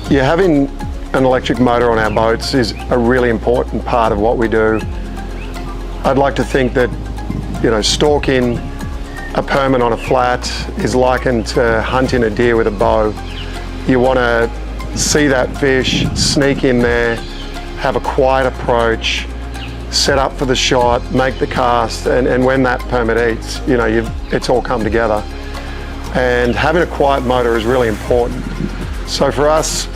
Yeah, having an electric motor on our boats is a really important part of what we do. I'd like to think that, you know, stalking a permit on a flat is likened to hunting a deer with a bow. You want to see that fish, sneak in there, have a quiet approach, set up for the shot, make the cast, and when that permit eats, you know, it's all come together. And having a quiet motor is really important. So for us,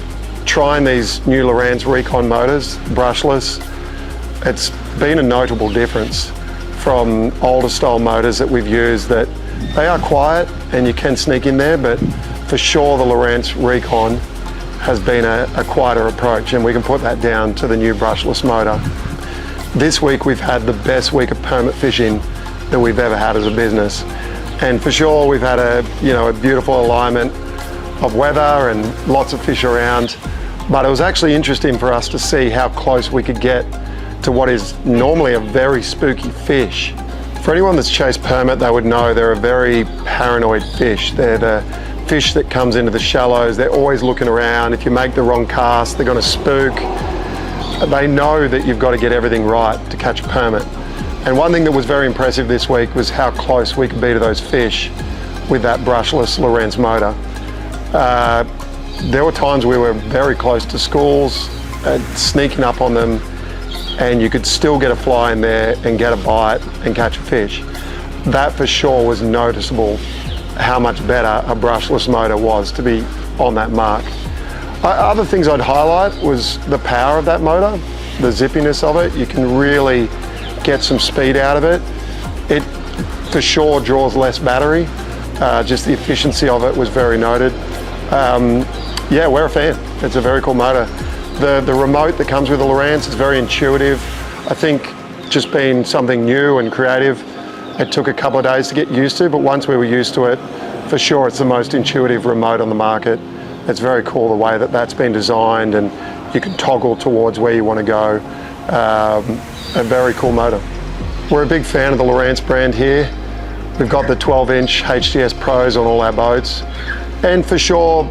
trying these new Lowrance Recon motors, brushless, it's been a notable difference from older style motors that we've used, that they are quiet and you can sneak in there, but for sure the Lowrance Recon has been a quieter approach, and we can put that down to the new brushless motor. This week we've had the best week of permit fishing that we've ever had as a business. And for sure we've had a beautiful alignment of weather and lots of fish around, but it was actually interesting for us to see how close we could get to what is normally a very spooky fish. For anyone that's chased permit, they would know they're a very paranoid fish. They're the fish that comes into the shallows. They're always looking around. If you make the wrong cast, they're going to spook. They know that you've got to get everything right to catch a permit. And one thing that was very impressive this week was how close we could be to those fish with that brushless Lowrance motor. There were times we were very close to schools, sneaking up on them, and you could still get a fly in there and get a bite and catch a fish. That for sure was noticeable, how much better a brushless motor was to be on that mark. Other things I'd highlight was the power of that motor, the zippiness of it. You can really get some speed out of it. It for sure draws less battery. Just the efficiency of it was very noted. Yeah, we're a fan. It's a very cool motor. The remote that comes with the Lowrance is very intuitive. I think just being something new and creative, it took a couple of days to get used to, but once we were used to it, for sure it's the most intuitive remote on the market. It's very cool the way that that's been designed, and you can toggle towards where you want to go. A very cool motor. We're a big fan of the Lowrance brand here. We've got the 12-inch HDS Pros on all our boats, and for sure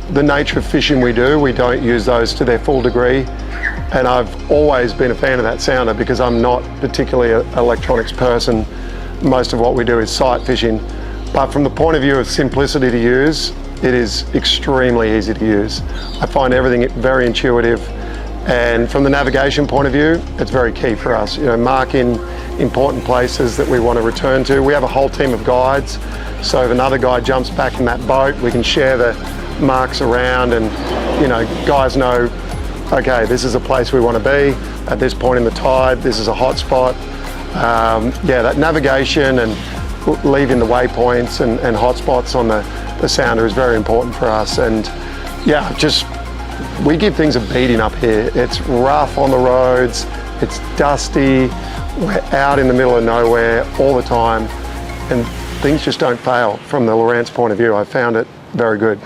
the nature of fishing we do, we don't use those to their full degree, and I've always been a fan of that sounder because I'm not particularly an electronics person. Most of what we do is sight fishing, but from the point of view of simplicity to use, it is extremely easy to use. I find everything very intuitive, and from the navigation point of view, it's very key for us. You know, marking important places that we want to return to. We have a whole team of guides, so if another guy jumps back in that boat, we can share the marks around, and you know, guys know, okay, this is a place we want to be at this point in the tide, this is a hot spot. Yeah, that navigation and leaving the waypoints and hot spots on the sounder is very important for us. And yeah, just we give things a beating up here. It's rough on the roads, it's dusty, we're out in the middle of nowhere all the time, and things just don't fail from the Lowrance point of view. I found it very good.